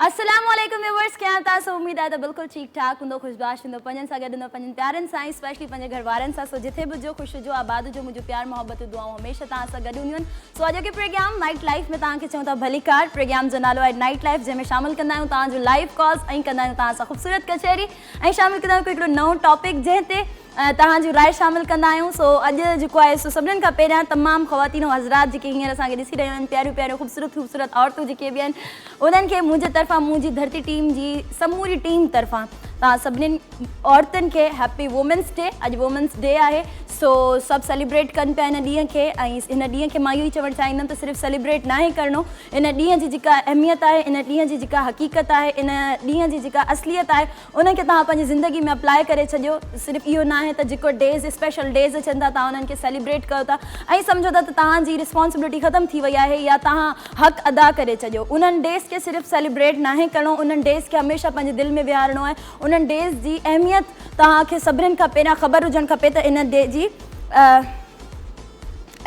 अस्सलाम वालेकुम व्यूअर्स, क्या तासो उम्मीद है तो बिल्कुल ठीक ठाक हूंदो, खुशबाश हूंदो, पंजन सा गॾु पंजन प्यारनि सां, स्पेशली पंहिंजे घर वारनि सां। सो जिथे बि जो ख़ुशि जो आबाद जो मुंहिंजो प्यार मोहब्बत दुआऊं हमेशह तव्हां सां गॾु हूंदियूं आहिनि। सो अॼु जो प्रोग्राम नाइट लाइफ में तव्हांखे चऊं था भली कार। प्रोग्राम जो नालो आहे नाइट लाइफ, जंहिंमें शामिल कंदा आहियूं तव्हांजो लाइव कॉल्स ऐं कंदा आहियूं तव्हां सां ख़ूबसूरत कचहरी ऐं शामिल कंदा आहियूं हिकिड़ो नओं टॉपिक जंहिं ते तव्हांजी राय शामिल कंदा आहियूं। सो अॼु जेको आहे सो सभिनीनि खां पहिरियां तमामु ख़वातीन ऐं हज़रात जेके हींअर असांखे ॾिसी रहियूं आहिनि, प्यारियूं प्यारियूं ख़ूबसूरत औरतूं जेके बि आहिनि, उन्हनि खे मुंहिंजे तरफ़ां, मुंहिंजी धरती टीम जी समूरी टीम तरफ़ां तव्हां सभिनीनि औरतुनि खे हैप्पी वुमेंस डे। अॼु वुमेंस डे आहे, सो सभु सेलिब्रेट कनि पिया इन ॾींहं खे। ऐं इन ॾींहं खे मां इहो ई चवणु चाहींदमि त सिर्फ़ु सेलिब्रेट न ई करिणो, इन ॾींहं जी जेका अहमियत आहे, इन ॾींहं जी जेका हक़ीक़त आहे, इन ॾींहं जी जेका असलियत आहे, उनखे तव्हां पंहिंजी ज़िंदगी में अप्लाई करे छॾियो। सिर्फ़ु इहो न आहे त जेको डेज़ स्पेशल डेज़ अचनि था तव्हां उन्हनि खे सेलिब्रेट कयो था ऐं सम्झो था त तव्हांजी रिस्पॉन्सिबिलिटी ख़तमु थी वई आहे या तव्हां हक़ अदा करे छॾियो। उन्हनि डेज़ खे सिर्फ़ु सेलिब्रेट न ई करिणो, उन्हनि डेज़ खे हमेशह पंहिंजे दिलि में विहारणो आहे। उन्हनि डेज़ जी अहमियत तव्हांखे सभिनीनि खां पहिरियां ख़बर हुजणु खपे त इन डे जी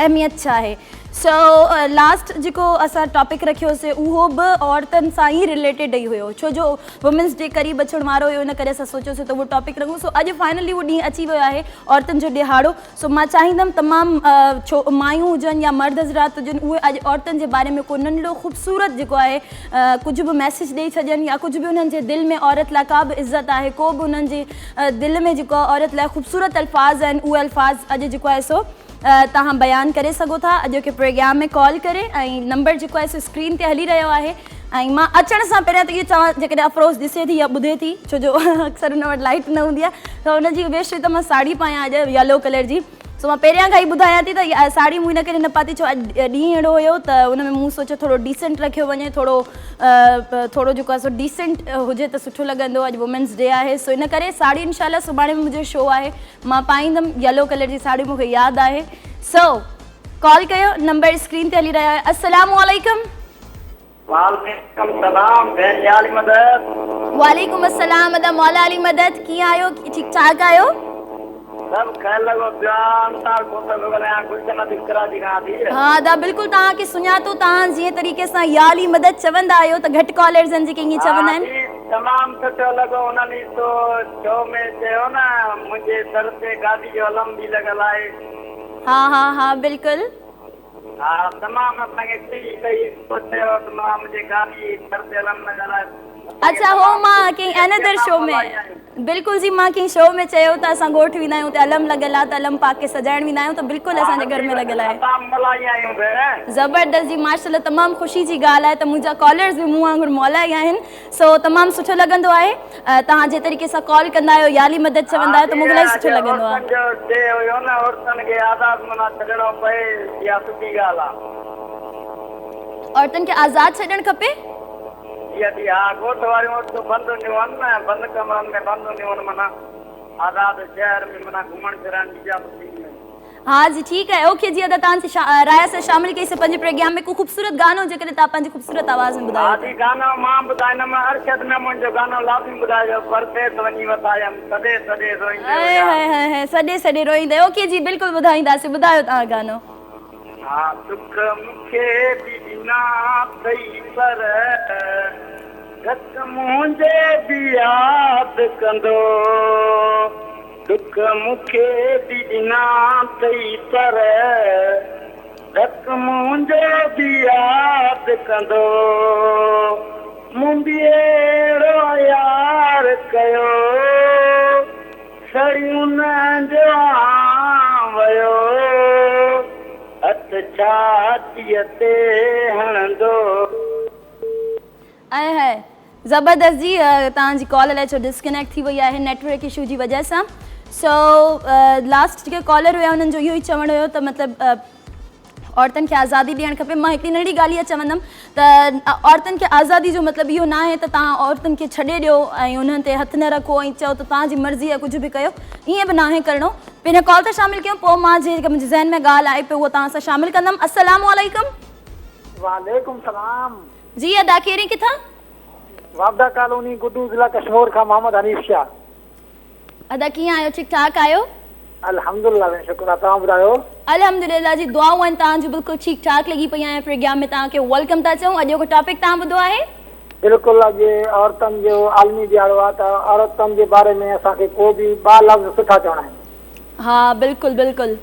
अहमियत छा आहे। सो लास्ट जेको असां टॉपिक रखियोसीं उहो बि औरतुनि सां ई रिलेटेड ई हुयो, छो जो वुमेंस डे क़रीब अचण वारो हुयो, इन करे असां सोचियोसीं त उहो टॉपिक रखूं। सो अॼु फाइनली उहो ॾींहुं अची वियो आहे, औरतुनि जो ॾिहाड़ो। सो मां चाहींदमि तमामु मायूं हुजनि या मर्द हज़रात हुजनि, उहे अॼु औरतुनि जे बारे में को नंढिड़ो ख़ूबसूरत जेको आहे कुझु बि मैसेज ॾेई छॾनि या कुझु बि उन्हनि जे दिलि में औरत लाइ का बि इज़त आहे, को बि उन्हनि जे दिलि में जेको औरत लाइ ख़ूबसूरत अल्फाज़ आहिनि, उहे अल्फाज़ अॼु जेको आहे सो तव्हां बयानु करे सघो था अॼु के प्रोग्राम में कॉल करे। ऐं नंबर जेको आहे सो स्क्रीन ते हली रहियो आहे। ऐं मां अचण सां पहिरियां त इहो चवां, जेकॾहिं अफ़रोज़ ॾिसे थी या ॿुधे थी, छो जो अक्सर हुन वटि लाइट न हूंदी आहे, त हुनजी विश हुई त मां साड़ी पायां अॼु येलो कलर जी। सो मां पहिरियां खां ई ॿुधायां थी त साड़ी मूं इन करे न पाती, छो अॼु ॾींहुं अहिड़ो हुयो त हुन में मूं सोचियो थोरो डिसेंट रखियो वञे, थोरो जेको आहे सो डिसेंट हुजे त सुठो लॻंदो। अॼु वुमेंस डे आहे, सो इन करे साड़ी इनशाला सुभाणे मुंहिंजो शो आहे, मां पाईंदमि येलो कलर जी साड़ी, मूंखे यादि आहे। सो कॉल कयो, नंबर स्क्रीन ते हली रहियो आहे। अस्सलाम वालेकुम। वालेकुम सलाम, बेल मदद। वालेकुम अस्सलाम अदा मौला अली मदद, कीअं आहियो? ठीक ठाक आहियो? सब ख्याल लगो जान तार को तो गले कुछ न दिकरा दिखा दी। हां दा बिल्कुल तव्हांखे सुञातो, तव्हां जीअं तरीक़े सां या अली मदद चवंदा आहियो त घटि कॉलर्स आहिनि जेके ईअं चवंदा आहिनि। तमाम सुठो लॻो उन्हनि तो शो में चयो न मुंहिंजे सर ते गाॾी जो अलम बि लॻल आहे। हाँ बिल्कुल। हाँ तमाम असांखे कई सोचियो त मां मुंहिंजे गाॾी सर ते अलम लॻल आहे। अच्छा, हो मां कंहिं अनदर शो में, बिल्कुल जी, मां कंहिं शो में चयो त असां ॻोठ वेंदा आहियूं त अलम लॻल आहे, त अलम पाक के सजाइण वेंदा आहियूं, त बिल्कुलु असांजे घर में लॻल आहे। ज़बरदस्त जी, माशाल्लाह, तमामु ख़ुशी जी ॻाल्हि आहे त मुंहिंजा कॉलर्स बि मूं वांगुरु मौला ई आहिनि। सो तमामु सुठो लॻंदो आहे तव्हां जे तरीक़े सां कॉल कंदा आहियो, याली मदद चवंदा आहियो, त मूंखे इलाही सुठो लॻंदो आहे। औरतुनि खे आज़ादु छॾणु खपे। हाँ जी, ठीक है, ओके जी। अदा तव्हांजी राय सां शामिल कईसीं पंहिंजे प्रोग्राम में। को ख़ूबसूरत गानो जेकॾहिं तव्हां पंहिंजी ख़ूबसूरत आवाज़ में ॿुधायो। हां गानो मां ॿुधाईंदमि, अरशद में मुंहिंजो गानो लाज़िम ॿुधाइजो, परदेस वञी वतायमि सॾे सॾे रोईंदे। सॾे सॾे रोईंदे, ओके जी, बिल्कुलु ॿुधाईंदासीं। ॿुधायो तव्हां गानो। हाँ दुख मूंखे बि ॾिना अथई पर घटि मुंहिंजे बि यादि कंदो, दुख मूंखे बि ॾिना अथई पर घटि मुंहिंजे बि यादि कंदो, मूं बि अहिड़ो यार कयो सड़ियूं न जो वियो हथ छातीअ ते हणंदो। है ज़बरदस्त जी, तव्हांजी कॉल अलाए छो डिस्कनेक्ट थी वई आहे नेटवर्क इशू जी वजह सां। सो लास्ट जेके कॉलर हुया उन्हनि जो इहो ई चवणु हुयो त मतिलबु औरतुनि खे आज़ादी ॾियणु खपे। मां हिकिड़ी नंढी ॻाल्हि इहा चवंदमि त औरतुनि खे आज़ादी जो मतिलबु इहो न आहे त तव्हां औरतुनि खे छॾे ॾियो ऐं उन्हनि ते हथु न रखो ऐं चओ त तव्हांजी मर्ज़ी आहे कुझु बि कयो, ईअं बि न आहे करिणो। पहिरियों कॉल त शामिल कयूं, पोइ मां जेका मुंहिंजे ज़हन में ॻाल्हि आहे पियो उहो तव्हां सां शामिल कंदमि। अस्सलाम वालेकुम। वालेकुम सलाम जी, अदा कहिड़ी किथां? वाबदा कॉलोनी, गुड्डू, ज़िला कश्मीर खां मोहम्मद हनीफ शाह। अदा कीअं आहियो? ठीक ठाक आहियो? अल्हम्दुलिल्लाह, शुक्र आहे। तव्हां ॿुधायो? अल्हम्दुलिल्लाह जी, दुआऊं आहिनि तव्हांजूं, बिल्कुलु ठीक ठाक लॻी पई आहियां। प्रोग्राम में तव्हांखे वेलकम था चऊं। अॼु जो टॉपिक तव्हां ॿुधो आहे? बिल्कुल अॼु औरतुनि जो आलमी ॾियारो आहे त औरतुनि जे बारे में असांखे को बि ॿ लफ़्ज़ सुठा चवणा आहिनि। हा बिल्कुलु बिल्कुलु।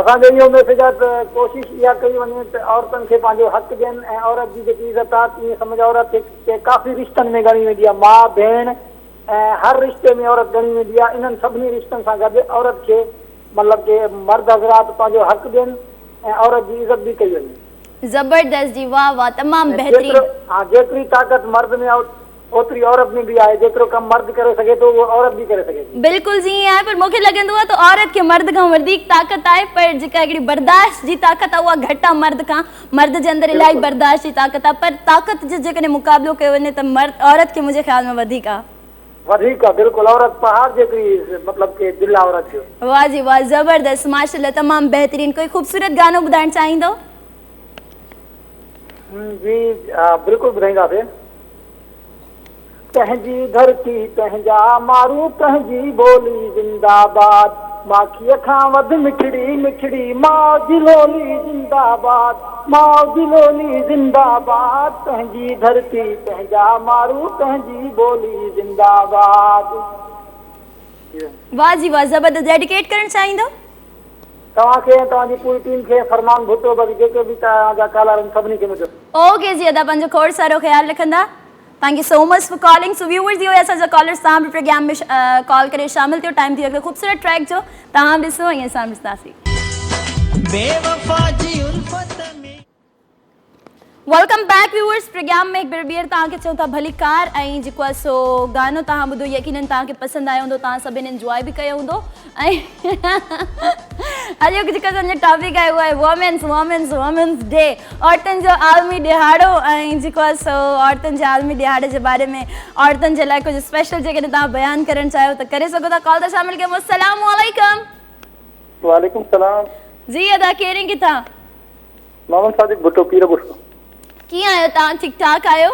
असांखे इहो मैसेज आहे त कोशिशि इहा कई वञे त औरतुनि खे पंहिंजो हक़ ॾियनि ऐं औरत जी जेकी इज़त आहे तीअं सम्झ औरत खे काफ़ी रिश्तनि में ॻणी वेंदी आहे, माउ भेण ऐं हर रिश्ते में औरत ॻणी वेंदी आहे। इन्हनि सभिनी रिश्तनि सां गॾु औरत खे मतिलबु कि मर्द हज़रात पंहिंजो हक़ ॾियनि ऐं औरत जी इज़त बि कई वञे। ज़बरदस्त जी, वाह वाह, तमामु बहितरीन। हाँ, जेतिरी ताक़त मर्द में ओतिरी औरत में भी आहे, जेतिरो कम मर्द करे सके तो वो औरत भी करे सके। बिल्कुल जी आहे, पर मूंखे लॻंदो आहे त औरत खे मर्द खां वधीक ताक़त आहे, पर जेका हिकिड़ी बर्दाश्त जी ताक़त आहे उहा घटि आहे मर्द खां। मर्द जे अंदरि इलाही बर्दाश्त जी ताक़त आहे, पर ताक़त जे जेकॾहिं मुक़ाबिलो कयो वञे त औरत खे मुंहिंजे ख़्याल में वधीक आहे। बिल्कुल औरत पहाड़ जेतिरी मतलब के दिल आहे औरत जो। वाह जी वाह, ज़बरदस्त, माशाल्लाह, तमामु बहितरीन। कोई ख़ूबसूरत गानो ॿुधाइणु चाहींदो? जी बिल्कुल ॿुधाईंदासीं। पंहिंजी धरती पंहिंजा मारू पंहिंजी बोली जिंदाबाद, माखीअ खां वधि मिठड़ी मिठड़ी माउ जी लोली जिंदाबाद, माउ जी लोली जिंदाबाद, पंहिंजी धरती पंहिंजा मारू पंहिंजी बोली जिंदाबाद। वाह जी वाह, ज़बरदस्त। डेडिकेट करणु चाहींदो? तव्हांखे तव्हांजी पूरी टीम खे, फरमान भुट्टो बाक़ी जेके बि तव्हांजा कॉलर आहिनि सभिनी खे मुंहिंजो। ओके जी, अदा पंहिंजो खोड़ सारो ख़्यालु रखंदा। Thank you so much for calling. So viewers, इहो असांजा कॉलर्स तव्हां बि प्रोग्राम में कॉल करे शामिल थियो। टाइम थी वियो ख़ूबसूरत ट्रैक जो, तव्हां बि ॾिसो ऐं असां बि ॾिसंदासीं। वेलकम बैक व्यूअर्स, प्रोग्राम में हिकु भेरो ॿीहर तव्हांखे चऊं था भली कार। ऐं जेको आहे सो गानो तव्हां ॿुधो, यकीनन तव्हांखे पसंदि आयो हूंदो, तव्हां सभिनी इंजॉय बि कयो हूंदो। ऐं अॼु जेका असांजो टॉपिक आहे उहो आहे वुमेन्स डे, औरतुनि जो आलमी ॾिहाड़ो। ऐं जेको आहे सो औरतुनि जे आलमी ॾिहाड़े जे बारे में, औरतुनि जे लाइ कुझु स्पेशल जेकॾहिं तव्हां बयानु करणु चाहियो त करे सघो था। कॉल था शामिल कयूं। अस्सलामु अलैकुम। वालेकुम सलाम जी अदा, कहिड़े किथां? मोहम्मद सादिक भुट्टो पीरपुर। कीअं आहियो तव्हां? ठीकु ठाक आहियो?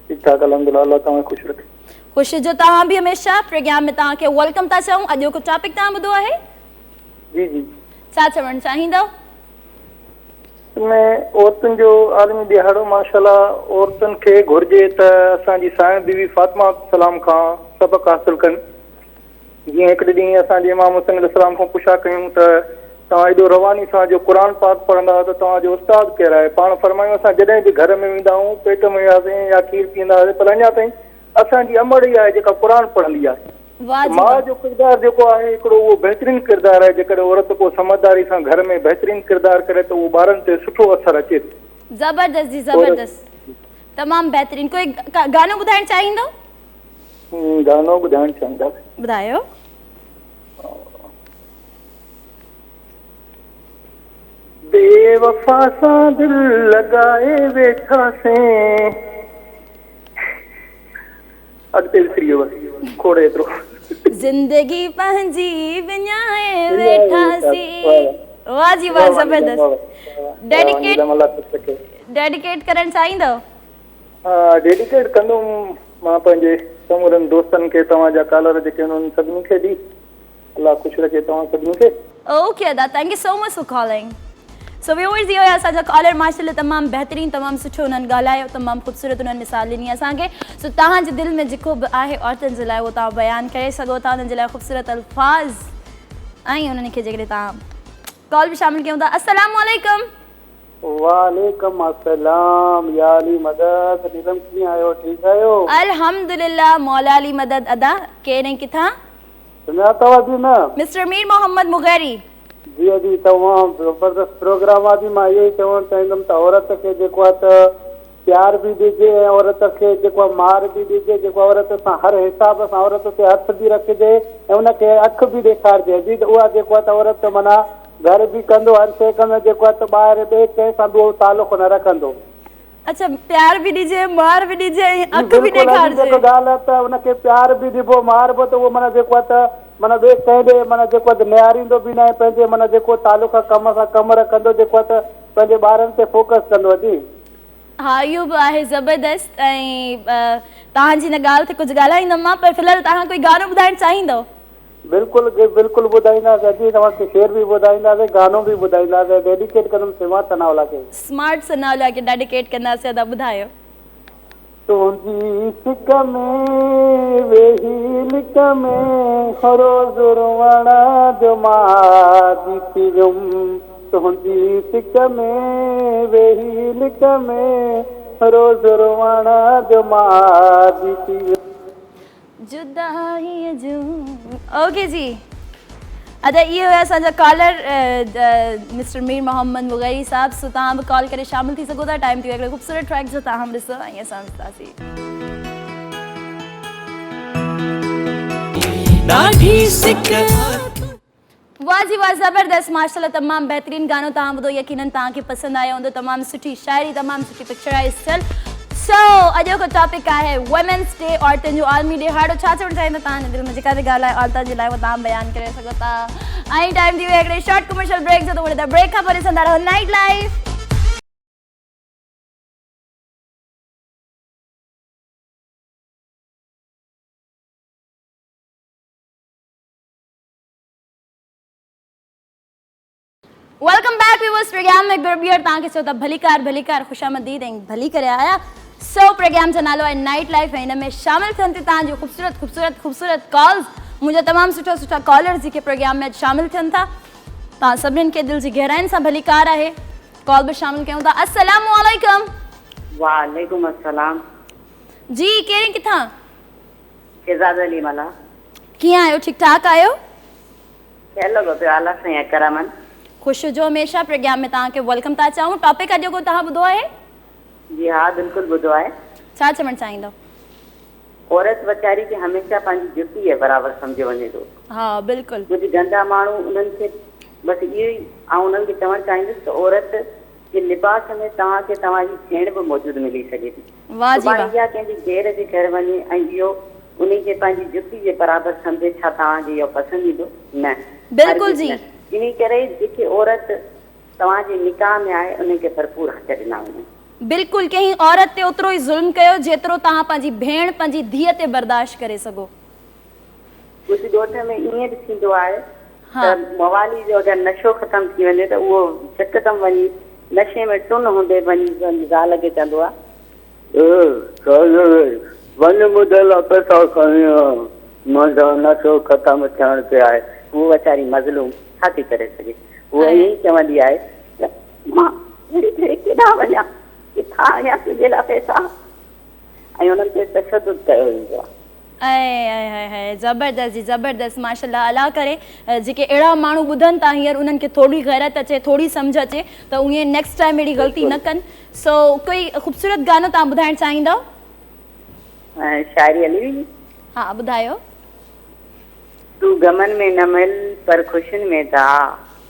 ठीक ठाक अल्हम्दुलिल्लाह, अल्लाह तव्हां ख़ुशि रखे। ख़ुशि जो तव्हां बि हमेशह। प्रोग्राम में तव्हांखे वेलकम था चऊं। अॼु को टॉपिक तव्हां ॿुधो आहे? जी जी। छा चवणु चाहींदव? में औरतुनि जो आलमी ॾिहाड़ो माशाल्लाह औरतुनि खे घुर्जे त असांजी साईं बीवी फातिमा सलाम खां सबक़ हासिल कनि। जीअं हिकिड़े ॾींहुं असांजे इमाम हुसैन अलैहिस्सलाम खां पुछा कयूं त तव्हां एॾो रवानी सां जो क़ुर पाक पढ़ंदा त तव्हांजो उस्ताद केरु आहे? पाण फरमायूं असां जॾहिं बि घर में वेंदा आहियूं, पेट में वियासीं या खीर पीअंदा हुआसीं, पर अञा ताईं असांजी अमड़ ई आहे जेका क़ुर पढ़ंदी आहे। माउ जो किरदारु जेको आहे हिकिड़ो उहो बहितरीन किरदारु आहे। जेकॾहिं औरत को समझदारी सां घर में बहितरीन किरदारु करे त उहो ॿारनि ते सुठो असरु अचे थो। ज़बरदस्त जी, ज़बरदस्त, तमामु बहितरीन। कोई गानो ॿुधाइणु चाहींदो? गानो ॿुधाइणु चाहींदासीं। ॿुधायो। बेवफा सां दिल लगाए वेठासीं, अॻिते विसरी वियो खोड़े एतिरो। ज़िंदगी पंहिंजी विञाए वेठासीं। वाह जी वाह, ज़बरदस्त। डेडिकेट करणु चाहींदव? डेडिकेट कंदुमि मां पंहिंजे समूरनि दोस्तनि खे, तव्हांजा कॉलर जेके उन्हनि सभिनी खे बि। अल्लाह ख़ुशि रखे तव्हां सभिनी खे। ओके अदा, thank you so much for calling. So viewers, इहो आहे असांजा कॉलर, माशाल्लाह तमामु बहितरीन, तमामु सुठो उन्हनि ॻाल्हायो, तमामु ख़ूबसूरत उन्हनि मिसाल ॾिनी असांखे। सो तव्हांजे दिलि में जेको बि आहे औरतुनि जे लाइ उहो तव्हां बयानु करे सघो था, उन्हनि जे लाइ ख़ूबसूरत अल्फाज़ ऐं उन्हनि खे जेकॾहिं तव्हां कॉल बि शामिल कयूं था। अस्सलामु अलैकुम। वालेकुम अस्सलाम, या अली मदद। नीलम कीअं आहियो? ठीकु आहियो? अल्हम्दुलिल्लाह, मौला अली मदद। अदा, केरु किथां? सुञा अथव जी न? मिस्टर मीर मोहम्मद मुग़ैरी। जी जी, तमामु ज़बरदस्त प्रोग्राम आहे। मां इहो ई चवणु चाहींदुमि त औरत खे जेको आहे त प्यार बि ॾिजे ऐं औरत खे जेको आहे मार बि ॾिजे। जेको औरत सां हर हिसाब सां औरत ते हथ बि रखिजे ऐं उनखे अखि बि ॾेखारिजे। जी त उहा जेको आहे त औरत माना घर बि कंदो, हर शइ कंदो, जेको आहे त ॿाहिरि ॿिए कंहिं सां बि उहो तालुक़ न रखंदो। अच्छा, प्यार बि ॾिजे, मार बि ॾिजे ऐं अखि बि ॾेखारिजे। जेको ॻाल्हि आहे त उनखे प्यार बि ॾिबो, मार बि, त उहो माना जेको आहे त माना ॿिए कंहिं माना जेको आहे निहारींदो बि न आहे, पंहिंजे माना जेको तालुक़ कम सां कमु रखंदो, जेको आहे त पंहिंजे ॿारनि ते फोकस कंदो। जी हा, इहो बि आहे ज़बरदस्त। ऐं तव्हांजी हिन ॻाल्हि ते कुझु ॻाल्हाईंदमि मां, पर फ़िलहाल तव्हां कोई गानो ॿुधाइणु चाहींदव? बिल्कुलु बिल्कुलु ॿुधाईंदासीं। अॼु तव्हांखे शेर बि ॿुधाईंदासीं, गानो बि ॿुधाईंदासीं। डेडिकेट कंदुमि स्मार्ट सनावला खे। स्मार्ट सनावला खे डेडिकेट कंदासीं। अदा ॿुधायो। तुझी सिक में वेही लिक में रोज़ रोवण जो मां बीती वियुमि तुझी सिक में वेही लिक में रोज़ रोवण जो मां बीती वियुमि जुदाई जो ओके जी अच्छा ये हुआ असांजा कॉलर मिस्टर मीर मोहम्मद मुगई साहब सो तव्हां बि कॉल करे शामिल थी सघो था टाइम थी वियो हिकिड़ो ख़ूबसूरत ट्रैक जो तव्हां बि ॾिसो ऐं असां ॾिसंदासीं वाह जी वाह ज़बरदस्त माशाल्लाह तमामु बहितरीनु गानो तव्हां ॿुधो यकीनन तव्हांखे पसंदि आयो हूंदो तमामु सुठी शाइरी तमामु सुठी पिक्चराइज़ थियल सो अॼु को टॉपिक आहे वुमेन्स डे औरतुनि जो आलमी ॾिहाड़ो छा चवणु चाहींदा तव्हां दिलि में जेका बि ॻाल्हि आहे औरतुनि जे लाइ उहो तव्हां बयानु करे सघो था ऐं टाइम थी वियो हिकिड़े शॉर्ट कमर्शियल ब्रेक जो त वरी ब्रेक खां पोइ ॾिसंदा रहो night life welcome back viewers program में बियर तव्हांखे चओ था भलीकार ख़ुशामदीद ऐं भली करे आया सो प्रोग्राम जो नालो आहे नाइट लाइफ ऐं हिन में शामिल थियनि थी तव्हांजो ख़ूबसूरत कॉल्स मुंहिंजा तमामु सुठा कॉलर्स जेके प्रोग्राम में शामिल थियनि था तव्हां सभिनीनि खे दिलि जी गहराइनि सां भलीकार आहे कॉल बि शामिल कयूं था अस्सलामु अलैकुम वालेकुम अस्सलाम जी कहिड़ी किथां एजाज अली मला कीअं आहियो ठीकु ठाक आहियो कहिड़ो लॻो पियो आला साईं करामन ख़ुशि जो हमेशह प्रोग्राम में तव्हांखे वेलकम था चऊं टॉपिक अॼु को तव्हां ॿुधो आहे जी हाँ बिल्कुलु ॿुधो आहे छा चवणु चाहींदो औरत वीचारी खे हमेशह पंहिंजी जुती जे बराबरि सम्झो वञे थो हा बिल्कुलु कुझु गंदा माण्हू उन्हनि खे बसि इहो ई ऐं उन्हनि खे चवणु चाहींदुसि त औरत जे लिबास में तव्हांखे तव्हांजी भेण बि मौजूदु मिली सघे थी वाह जी वाह इहा कंहिंजी घेर जे घर वञे ऐं इहो उन खे पंहिंजी जुती जे बराबरि सम्झे छा तव्हांखे इहो पसंदि ईंदो न बिल्कुलु जी इन करे जेके औरत तव्हांजे निकाह में आहे उनखे भरपूर हक़ ॾिना वञनि बिल्कुलु कंहिं औरत ते ओतिरो ई ज़ुल्म कयो जेतिरो तव्हां पंहिंजी भेण पंहिंजी धीअ ते बर्दाश्त करे सघो कुझु ॻोठ में ईअं बि थींदो आहे त मवाली जो अगरि नशो ख़तमु थी वञे त उहो हिकदमि वञी नशे में टुन हूंदे वञी पंहिंजी ज़ाल खे चवंदो आहे वञ ॿुधल पैसा खणी मुंहिंजो नशो ख़तमु थियण ते आहे उहो वीचारी मज़लूम छा थी करे सघे उहा ईअं ई चवंदी आहे त मां केॾांहुं वञा किथां आणियां तुंहिंजे लाइ पैसा ऐं उन्हनि ते तशदुद कयो वेंदो आहे ज़बरदस्त जी ज़बरदस्त माशाल्लाह अला करे जेके अहिड़ा माण्हू ॿुधनि था हींअर उन्हनि खे थोरी गैरत अचे थोरी सम्झ अचे त उहे नेक्स्ट टाइम अहिड़ी ग़लती न कनि सो कोई ख़ूबसूरत गानो तव्हां ॿुधाइणु चाहींदव शाइरी हली हुई हा ॿुधायो तूं गमन में न मिल पर ख़ुशियुनि में था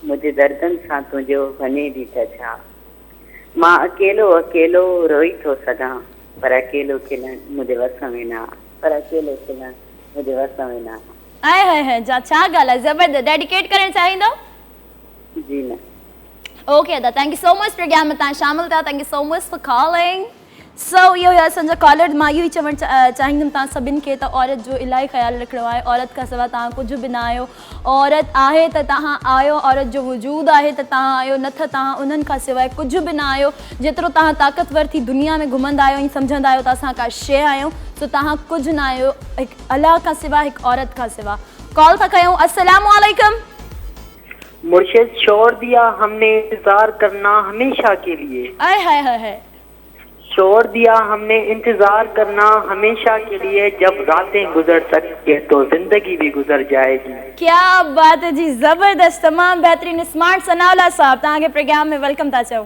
मुंहिंजे दर्दनि सां तुंहिंजो वञे बि त छा मां अकेलो रोई थो सघां पर अकेलो खिलण मुंहिंजे वस में न पर अकेलो खिलण मुंहिंजे वस में न आहे छा ॻाल्हि आहे ज़बरदस्त डेडिकेट करणु चाहींदव जी न ओके अदा thank you so much program में तव्हां शामिल थिया thank you so much for calling so इहो हुयो असांजा कॉलर मां इहो ई चवणु चाहींदमि तव्हां सभिनि खे त औरत जो इलाही ख़्यालु रखिणो आहे औरत खां सवाइ तव्हां कुझु बि न आहियो औरत आहे त तव्हां आहियो औरत जो वजूदु आहे त तव्हां आहियो न त तव्हां उन्हनि खां सवाइ कुझु बि न आहियो जेतिरो तव्हां ताक़तवर थी दुनिया में घुमंदा आहियो ऐं सम्झंदा आहियो त असां का शइ आहियूं सो तव्हां कुझु न आहियो हिकु अलाह खां सवाइ हिकु औरत खां सवाइ कॉल था कयूं अस्सलामु अलैकुम मुर्शिद छोड़ दिया हमने इंतजार करना हमेशा के लिए आय हाय हाय हाय छोड़ दिया हमने इंतजार करना हमेशा के लिए जब रातें गुजर सकती तो जिंदगी भी गुजर जाएगी क्या बात है जी जबरदस्त तमाम बेहतरीन स्मार्ट सनाउल्ला साहब तव्हांखे प्रोग्राम में वेलकम था चओ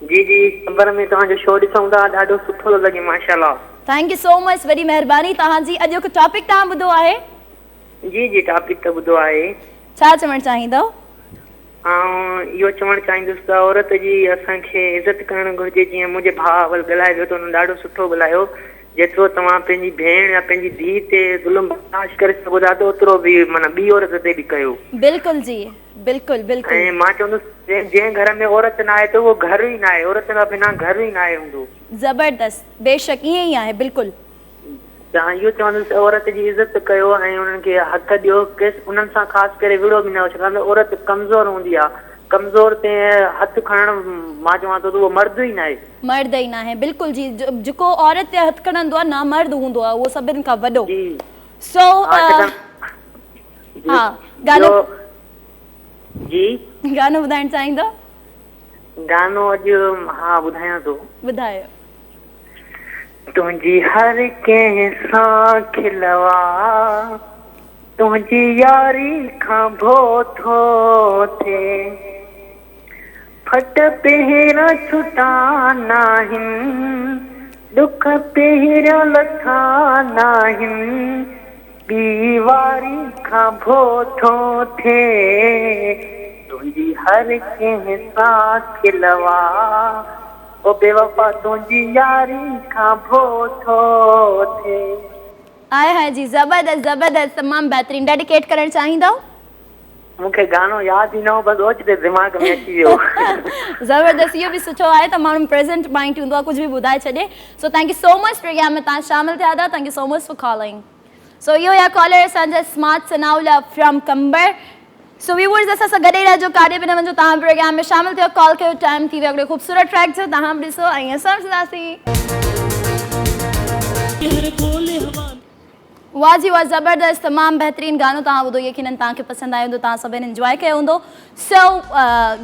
जी जी ख़बर में तव्हांजो शो ॾिसूं था ॾाढो सुठो थो लॻे माशाल्लाह थैंक यू सो मच वॾी महिरबानी तव्हांजी अॼु को टॉपिक तव्हां ॿुधो आहे जी जी टॉपिक त ॿुधो आहे छा चवणु चाहींदव इहो चवणु चाहींदुसि त औरत जी असांखे इज़त करणु घुरिजे जीअं मुंहिंजे भाउ अवल ॻाल्हाए पियो त हुन ॾाढो सुठो ॻाल्हायो जेतिरो तव्हां पंहिंजी भेण या पंहिंजी धीउ ते ज़ुल्म बर्दाश्त करे सघो था त ओतिरो बि माना ॿी औरत ते बि कयो बिल्कुलु जी बिल्कुलु बिल्कुलु ऐं मां चवंदुसि जंहिं घर में औरत न आहे त उहो घर ई न आहे औरत खां बिना घर ई न आहे हूंदो ज़बरदस्त बेशक ईअं ई आहे बिल्कुलु तव्हां इहो चवंदुसि औरत जी इज़त कयो ऐं उन्हनि खे हक़ ॾियो उन्हनि सां ख़ासि करे विड़ो बि न हो छाकाणि त औरत कमज़ोर हूंदी आहे कमज़ोर ते हथ खणण मां चवां थो त उहो मर्द ई न आहे। मर्द ई न आहे, बिल्कुलु जी। जेको औरत ते हथ खणंदो आहे ना मर्द हूंदो आहे, उहो सभिनि खां वॾो। जी सो हा गानो जी गानो ॿुधाइणु चाहींदो? गानो अॼु हा ॿुधायां थो। ॿुधायो। तुंहिंजी हर कंहिं सां खिलवा, तुंहिंजी यारी खां भो थो थिए, फट पहिरियां छुटा नाहिनि, दुख पहिरियां लथा नाहिनि, ॿी वारी खां भो थो थिए, तुंहिंजी हर कंहिं सां खिलवा, ओ बेवफा तुंहिंजी यारी खां भो थो थिए। आए हाय जी, ज़बरदस्त ज़बरदस्त, तमामु बहितरीन। डेडिकेट करणु चाहींदो? मूंखे गानो यादि ई न हो, बसि ओचिते दिमाग़ में अची वियो। ज़बरदस्त, इहो बि सुठो आहे त माण्हू प्रेज़ेंट माइंड हूंदो आहे, कुझु बि ॿुधाए छॾे। So thank you so much program में तव्हां शामिल थिया था। Thank you so much for calling. So इहो या कॉलर असांजा स्मार्ट सनाउला फ्रॉम कंबर। सो व्यूअर्स, असां सां गॾु रहिजो, काॾे बि न वञो, तव्हां प्रोग्राम में शामिल थियो, कॉल कयो, टाइम थी वियो हिकिड़ो ख़ूबसूरत ट्रैक जो, तव्हां बि ॾिसो ऐं असां बि ॾिसंदासीं। वाह जी वाह, ज़बरदस्त, तमामु बहितरीन गानो तव्हां ॿुधो, यकीनन तव्हांखे पसंदि आयो हूंदो, तव्हां सभिनि इंजॉय कयो हूंदो। सो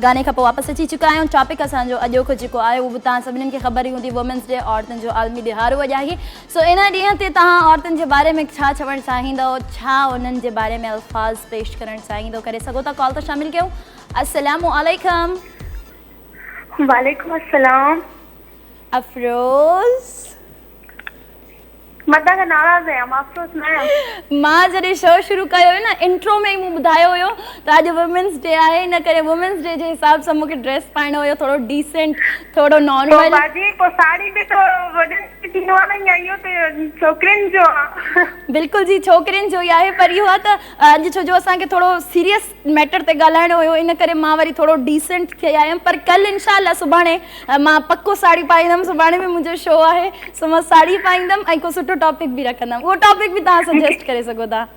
गाने खां पोइ वापसि अची चुका आहियूं। टॉपिक असांजो अॼोको जेको आहे उहो बि तव्हां सभिनीनि खे ख़बर ई हूंदी, वुमेंस डे, औरतुनि जो आलमी ॾिहाड़ो अॼु आहे। सो इन ॾींहं ते तव्हां औरतुनि जे बारे में छा चवणु चाहींदव, छा उन्हनि जे बारे में अल्फाज़ पेश करणु चाहींदव, करे सघो था, कॉल त शामिल कयूं। अस्सलामु अलैकुम। वालेकुम अस्सलाम। अफरोज़, मां तव्हां नाराज़ आहियां, मां अफ़सोस न आहियां। मां जॾहिं शो शुरू कयो हुयो न, इंट्रो में ई मूं ॿुधायो हुयो त अॼु वुमेंस डे आहे, इन करे वुमेंस डे जे हिसाब सां मूंखे ड्रेस पाइणो हुयो, थोरो डिसेंट, थोरो नॉर्मल। बाजी पोइ साड़ी बि तो वॾनि थींदो आहे न, या इहो त छोकिरियुनि जो आहे? बिल्कुलु जी, छोकिरियुनि जो ई आहे, पर इहो आहे त अॼु छो जो असांखे थोरो सीरियस मैटर ते ॻाल्हाइणो हुयो, इन करे मां वरी थोरो डिसेंट थी आयमि। पर कल्ह इंशाअल्लाह सुभाणे मां पको साड़ी पाईंदमि, सुभाणे बि मुंहिंजो शो आहे, सो मां साड़ी पाईंदमि ऐं को सुठो टॉपिक बि रखंदमि। उहो टॉपिक बि तव्हां सजेस्ट करे सघो था।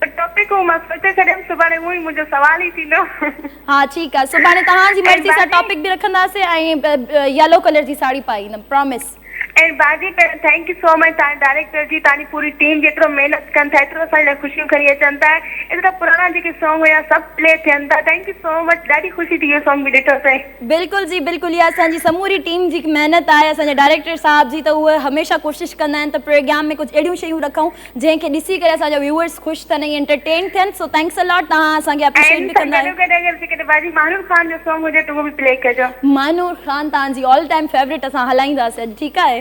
टॉपिक मां सोचे छॾियमि, सुभाणे उहो ई मुंहिंजो सवाल ई थींदो। हा ठीकु आहे, सुभाणे तव्हांजी मर्ज़ी सां टॉपिक बि रखंदासीं ऐं येलो कलर जी साड़ी पाईंदमि, प्रॉमिस। ऐं बाजी थैंक यू सो मच, तव्हां डायरेक्टर जी, तव्हांजी पूरी टीम जेतिरो महिनत कनि था, एतिरो असां लाइ ख़ुशियूं खणी अचनि था, एतिरा पुराणा जेके सॉन्ग हुया सभु प्ले थियनि था। थैंक यू सो मच, ॾाढी ख़ुशी थी इहो सॉन्ग बि ॾिठो अथई। बिल्कुलु जी बिल्कुलु, इहा असांजी समूरी टीम जी महिनत आहे, असांजे डायरेक्टर साहब जी, त उहे हमेशह कोशिशि कंदा आहिनि त प्रोग्राम में कुझु अहिड़ियूं शयूं रखूं जंहिंखे ॾिसी करे असांजा व्यूअर्स ख़ुशि थियनि ऐं एंटरटेन थियनि। सो थैंक्स अ लॉट, तव्हां असांखे एप्रिशिएट बि कंदा आहियो। अगरि बाजी मानूर खान जो सॉन्ग हुजे त उहो बि प्ले कजो। मानूर खान तव्हांजी ऑल टाइम फेवरेट असां हलाईंदासीं अॼु, ठीकु आहे?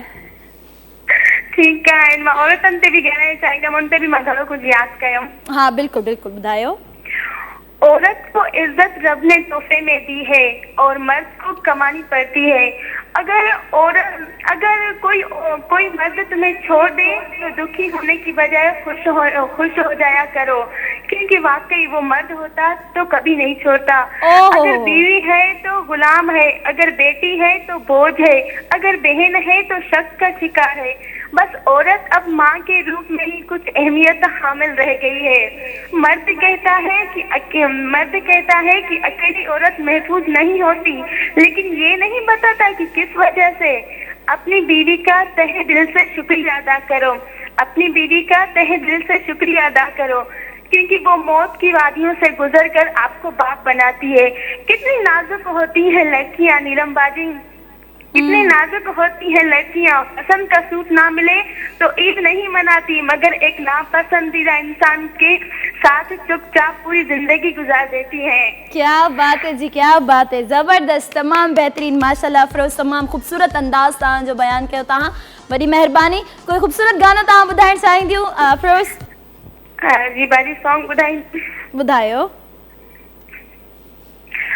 ठीकु आहे, मां औरतुनि ते बि ॻाल्हाइणु चाहींदमि, उन ते बि मां घणो कुझु यादि कयमि। हाँ बिल्कुल बिल्कुल, बताओ। औरत को इज्जत रब ने तोहफे में दी है और मर्द को कमानी पड़ती है। अगर कोई मर्द तुम्हें छोड़ दे तो दुखी होने की बजाय खुश हो जाया करो, क्योंकि वाकई वो मर्द होता तो कभी नहीं छोड़ता। अगर बीवी है तो गुलाम है, अगर बेटी है तो बोझ है, अगर बहन है तो शक का शिकार है। बस औरत अब माँ के रूप में ही कुछ अहमियत हामिल रह गई है। मर्द कहता है कि अकेली औरत महफूज नहीं होती, लेकिन ये नहीं बताता कि किस वजह से। अपनी बीवी का तहे दिल से शुक्रिया अदा करो, अपनी बीवी का तहे दिल से शुक्रिया अदा करो, क्योंकि वो मौत की वादियों से गुजर कर आपको बाप बनाती है। कितनी नाजुक होती है लड़कियां नीलम बाजी, कितनी नाजुक होती है लड़कियां। पसंद का सूट ना मिले तो ईद नहीं मनाती, मगर एक नापसंदीदा इंसान के साथ चुपचाप पूरी जिंदगी गुजार देती हैं। क्या बात है जी, क्या बात है, ज़बरदस्त, तमाम बेहतरीन, माशाल्लाह अफरोज़, तमाम खूबसूरत अंदाज़ तव्हां जो बयान कयो, तव्हां वॾी महिरबानी। कोई खूबसूरत गानो तव्हां ॿुधाइणु चाहींदियूं अफरोज़? जी बाजी सॉन्ग ॿुधायो।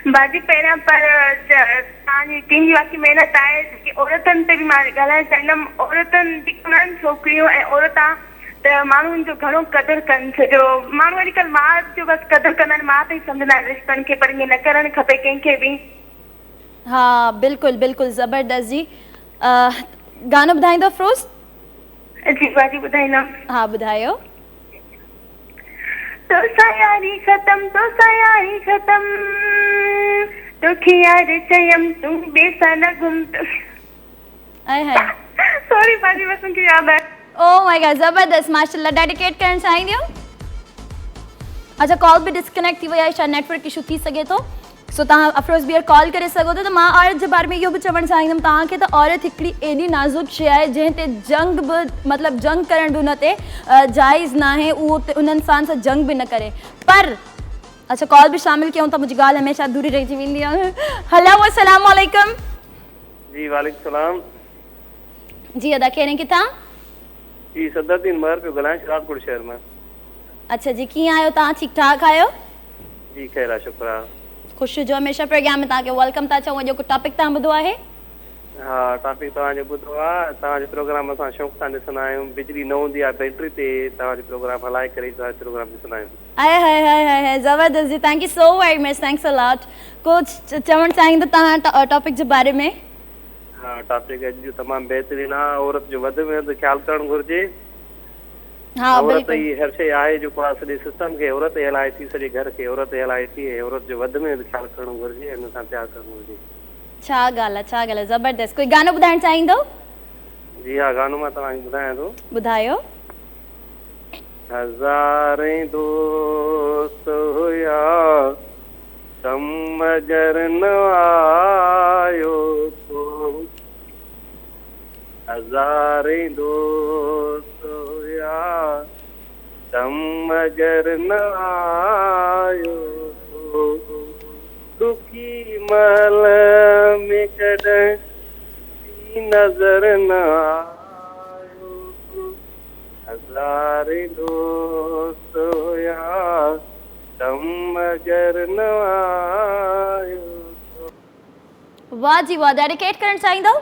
बाजी पहिरियां पर तव्हांजी टीम जी वाकई महिनत आहे, औरतुनि ते बि मां ॻाल्हाइणु चाहींदमि। औरतुनि जेके आहिनि छोकिरियूं ऐं औरतां त माण्हुनि जो घणो क़दुरु कनि, छो माण्हू अॼुकल्ह माउ जो बसि क़दुरु कंदा आहिनि, माउ ते ई सम्झंदा आहिनि रिश्तनि खे, पर ईअं न करणु खपे कंहिंखे बि। हा बिल्कुलु बिल्कुलु, ज़बरदस्त जी। गानो ॿुधाईंदो अफरोज़? जी बाजी ॿुधाईंदमि। हा ॿुधायो। तो सायारी खत्म, तो सायारी खत्म, दुखिया रे चयम तुम बेसलगुम आए हाय सॉरी बाजी बस मुझे याद है ओ माय गॉड ज़बरदस्त माशाल्लाह डेडिकेट करण चाहिए अच्छा कॉल भी डिस्कनेक्ट थी वई आहे शायद नेटवर्क इशू थी सके तो सो तव्हां अफरोज़ बियर कॉल करे सघो था तो मां औरत जे बारे में इहो बि चवणु चाहींदमि तव्हांखे त औरत हिकिड़ी एॾी नाज़ुक शइ आहे जंहिं ते जंग बि मतिलबु जंग करण बि उन ते जाइज़ न आहे उहो उन इंसान सां जंग बि न करे पर अच्छा कॉल भी शामिल कयूं त मुंहिंजी ॻाल्हि हमेशह अधूरी रहिजी वेंदी आहे हलो अस्सलाम वालेकुम जी वालेकुम सलाम जी अदा कहिड़े किथां जी सदरुद्दीन मर पियो ॻाल्हायां शराबपुर शहर में अच्छा जी कीअं आहियो तव्हां ठीकु ठाक आहियो जी ख़ैर आहे शुक्र आहे ख़ुशि हुजो हमेशह प्रोग्राम में तव्हांखे वेलकम था चऊं अॼु को टॉपिक तव्हां ॿुधो आहे हा टॉपिक तव्हांजो ॿुधो आहे तव्हांजो प्रोग्राम असां शौक़ु सां ॾिसंदा आहियूं बिजली न हूंदी आहे बैटरी ते तव्हांजो प्रोग्राम हलाए करे तव्हांजो प्रोग्राम ॾिसंदा आहियूं आए हाय हाय हाय हाय ज़बरदस्त जी thank you so very much thanks a lot कुझु चवणु चाहींदो तव्हां टॉपिक जे बारे में हा टॉपिक अॼु जो तमामु बहितरीनु आहे औरत जो वधि में वधि ख़्यालु करणु घुरिजे हा औरत बिल्कुलु ई हर शइ आहे जेको आहे सॼे सिस्टम खे औरत ई हलाए थी सॼे घर खे औरत ई हलाए थी औरत जो वधि में वधि ख़्यालु करणु घुरिजे हिन सां प्यारु करणु घुरिजे छा ॻाल्हि आहे ज़बरदस्त कोई गानो ॿुधाइणु चाहींदो जी हा गानो मां तव्हांखे ॿुधायां थो ॿुधायो हज़ारे दोस्त हुया समझर न आयो तो हज़ारे दोस्त हुया समझर न आयो तो दुखी महल में कॾहिं नज़र न आयो हज़ारे दोस्त हुया समझर न आयो वाह जी वाह डेडिकेट करणु चाहींदो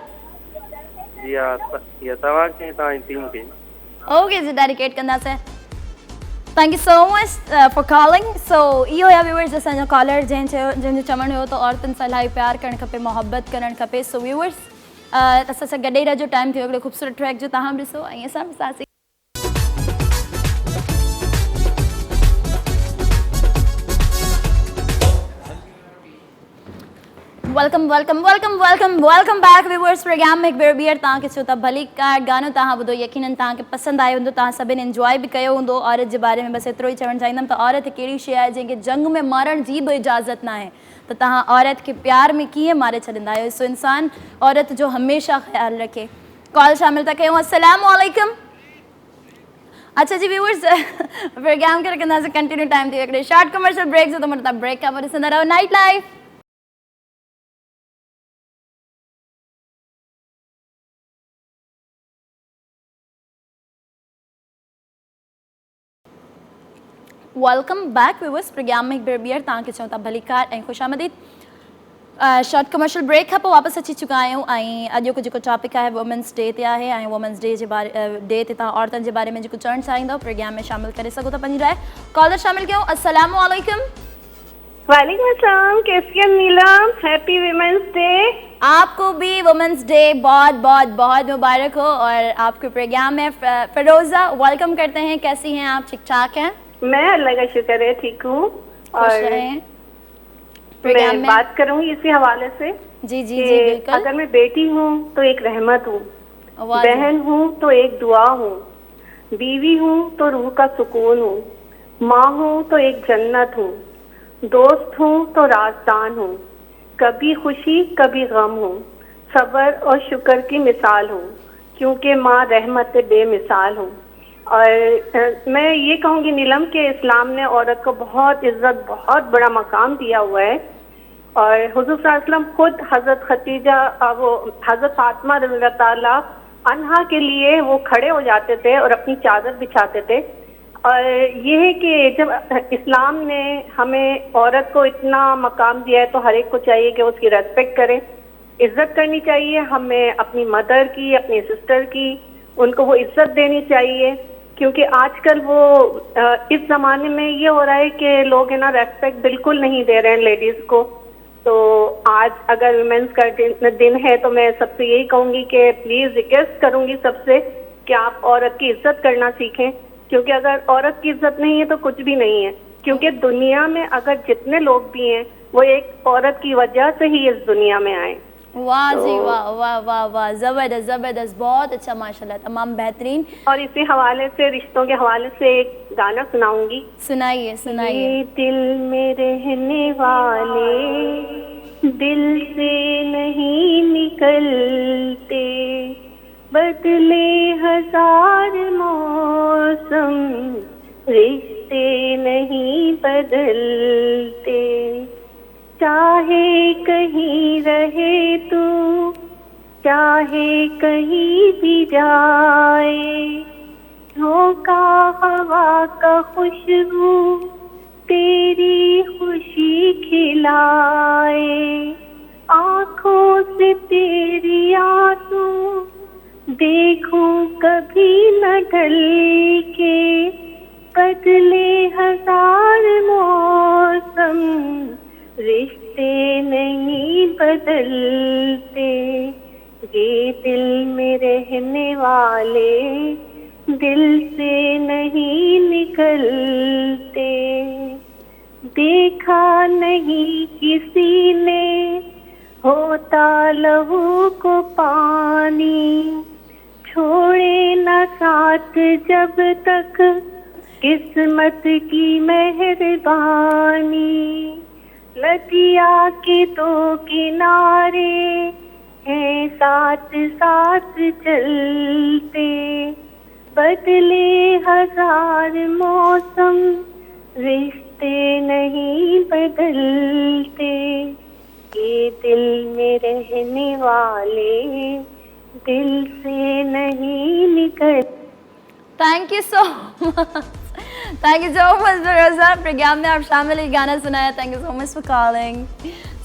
जी हा इहा तव्हांखे तव्हांजी टीम खे ओके जी डेडिकेट कंदासीं thank you so much for calling so इहो हुया व्यूअर्स असांजो कॉलर जंहिंजो चवणु हुयो त औरतुनि सां इलाही प्यारु करणु खपे मोहबत करणु खपे सो व्यूअर्स असां सां गॾु ई रहिजो टाइम थियो हिकिड़ो ख़ूबसूरत ट्रैक जो तव्हां बि ॾिसो ऐं असां बि ॾिसासीं welcome welcome welcome welcome welcome back viewers program में हिकु भेरो ॿीहर तव्हांखे छो त भली का गानो तव्हां ॿुधो यकीनन तव्हांखे पसंदि आयो हूंदो तव्हां सभिनी इंजॉय बि कयो हूंदो औरत जे बारे में बसि एतिरो ई चवणु चाहींदमि त औरत हिकु अहिड़ी शइ आहे जंहिंखे जंग में मारण जी बि इजाज़त न आहे त तव्हां औरत खे प्यार में कीअं मारे छॾींदा आहियो सो इंसान औरत जो हमेशह ख़्यालु रखे कॉल शामिल था कयूं अस्सलाम वालेकुम अच्छा जी व्यूअर्स प्रोग्राम खे रखंदासीं कंटिन्यू टाइम थियो हिकिड़े शॉर्ट कमर्शियल ब्रेक जो त तव्हां ब्रेक खां पोइ ॾिसंदा रहो night life welcome back viewers program में हिकु भेरो ॿीहर तव्हांखे चऊं था भली कार ऐं ख़ुशि आमदीद शॉर्ट कमर्शियल ब्रेक खां पोइ वापसि अची चुका आहियूं ऐं अॼोको जेको टॉपिक आहे वुमेंस डे ते आहे ऐं वुमेंस डे जे बारे डे ते तव्हां औरतुनि जे बारे में जेको चवणु चाहींदव प्रोग्राम में शामिल करे सघो था पंहिंजी राय कॉलर शामिल कयूं अस्सलाम वालेकुम वालेकुम अस्सलाम कैसी है नीलम हैप्पी वुमेन्स डे आपको भी वुमेंस डे बहुत बहुत बहुत मुबारक हो और आपके प्रोग्राम में फिरोजा वेलकम करते हैं कैसी हैं आप ठीक ठाक हैं मैं अल्लाह का शुक्र है ठीक हूँ और प्रोग्राम मैं में बात करूँगी इसी हवाले से जी जी कि जी बिल्कुल अगर मैं बेटी हूँ तो एक रहमत हूँ वाह जी। बहन हूँ तो एक दुआ हूँ बीवी हूँ तो रूह का सुकून हूँ माँ हूँ तो एक जन्नत हूँ दोस्त हूँ तो राजदान हूँ कभी खुशी कभी गम हूँ सब्र और शुक्र की मिसाल हूँ क्योंकि माँ रहमत बेमिसाल हूँ और मैं ये कहूँगी नीलम के इस्लाम ने औरत को बहुत इज्जत बहुत बड़ा मकाम दिया हुआ है और हुजूर सल्लल्लाहु अलैहि वसल्लम खुद हजरत खतीजा वो हजरत फातिमा रज़ी ताला अन्हा के लिए वो खड़े हो जाते थे और अपनी चादर बिछाते थे और ये है कि जब इस्लाम ने हमें औरत को इतना मकाम दिया है तो हर एक को चाहिए कि उसकी रेस्पेक्ट करें इज्जत करनी चाहिए हमें अपनी मदर की अपनी सिस्टर की उनको वो इज्जत देनी चाहिए क्योंकि आजकल वो इस ज़माने में ये हो रहा है कि लोग है ना रेस्पेक्ट बिल्कुल नहीं दे रहे हैं लेडीज़ को तो आज अगर वुमेन्स का दिन है तो मैं सबसे यही कहूँगी कि प्लीज़ रिक्वेस्ट करूँगी सबसे कि आप औरत की इज्जत करना सीखें क्योंकि अगर औरत की इज्जत नहीं है तो कुछ भी नहीं है क्योंकि दुनिया में अगर जितने लोग भी हैं वो एक औरत की वजह से ही इस दुनिया में आए। वाह जी वाह वाह वाह वाह, जबरदस्त जबरदस्त, बहुत अच्छा माशाल्लाह, तमाम बेहतरीन। और इसी हवाले से, रिश्तों के हवाले से एक गाना सुनाऊंगी। सुनाइए सुनाइए। ये दिल में रहने वाले दिल से नहीं निकलते, बदले हजार मौसम रिश्ते नहीं बदलते, चाहे कहीं रहे तू चाहे कहीं भी जाए, झोंका हवा का खुशबू तेरी खुशी खिलाए, आँखों से तेरी आंसू देखूं कभी न ढल के, बदले हजार मौसम रिश्ते नहीं बदलते, ये दिल में रहने वाले दिल से नहीं निकलते, देखा नहीं किसी ने होता लहू को पानी, छोड़े न साथ जब तक किस्मत की मेहरबानी, नदिया के दो किनारे हैं साथ साथ चलते, बदले हजार मौसम रिश्ते नहीं बदलते, ये दिल में रहने वाले दिल से नहीं निकल। Thank you so much, thank you so much Firoza, program में आप शामिल ही गाना सुनाया, thank you so much for calling.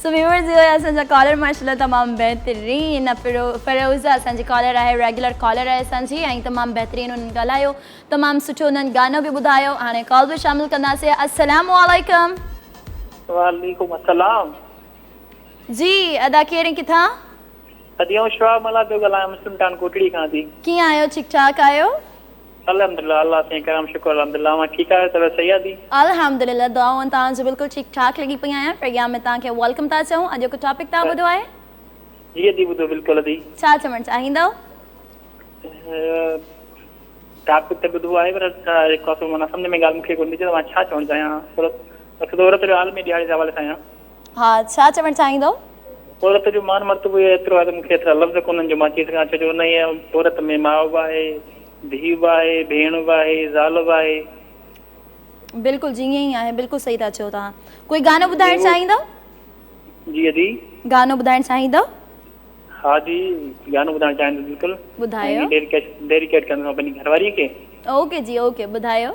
So viewers, जो है असांजा कॉलर माशाल्लाह तमाम बेहतरीन, फिरोजा असांजी कॉलर आहे, रेगुलर कॉलर आहे असांजी, ऐं तमामु बहितरीन उन्हनि ॻाल्हायो, तमामु सुठो उन्हनि गानो बि ॿुधायो। हाणे कॉल बि शामिल कंदासीं। अस्सलाम वालेकुम। वालेकुम अस्सलाम। जी अदा केरु किथां? अदियो शवा मला पियो ॻाल्हायां, मुस्लिम टाउन कोटड़ी खां थी। कीअं आहियो? ठीकु ठाक आहियो? अल्हम्दुलिल्लाह, अल्लाह से करम शुक्र, अल्हम्दुलिल्लाह। मां ठीकु आहियां, तबियत सही आहे थी? अल्हम्दुलिल्लाह, दुआऊं तव्हांजो बिल्कुलु ठीकु ठाक लॻी पई आहियां। प्रोग्राम में तव्हांखे वेलकम था चऊं। अॼु को टॉपिक तव्हां ॿुधो आहे? जी दी ॿुधो, बिल्कुलु दी। छा चवणु चाहींदव? टॉपिक त ॿुधो आहे, पर हिकु माना सम्झ में ॻाल्हि मूंखे कोन थी अचे, मां छा चवणु चाहियां। औरत जो आलमी ॾियारे जे हवाले सां आहियां। हा, छा चवणु चाहींदव? औरत जो मान मर्तबो एतिरो आहे त मूंखे एतिरा लफ़्ज़ कोन्हनि जो मां चई सघां। छो जो हुन औरत में माउ बि आहे, धीउ बि आहे, भेण बि आहे, ज़ाल बि आहे। बिल्कुलु जीअं ई आहे, बिल्कुलु सही था चओ तव्हां। कोई गानो ॿुधाइणु चाहींदव? जी दी। गानो ॿुधाइणु चाहींदव? हाँ जी, गानो ॿुधाइणु चाहियां थो, बिल्कुलु ॿुधायो। डेडिकेट कंदो पंहिंजी घरवारी खे। ओके जी, ओके, ॿुधायो।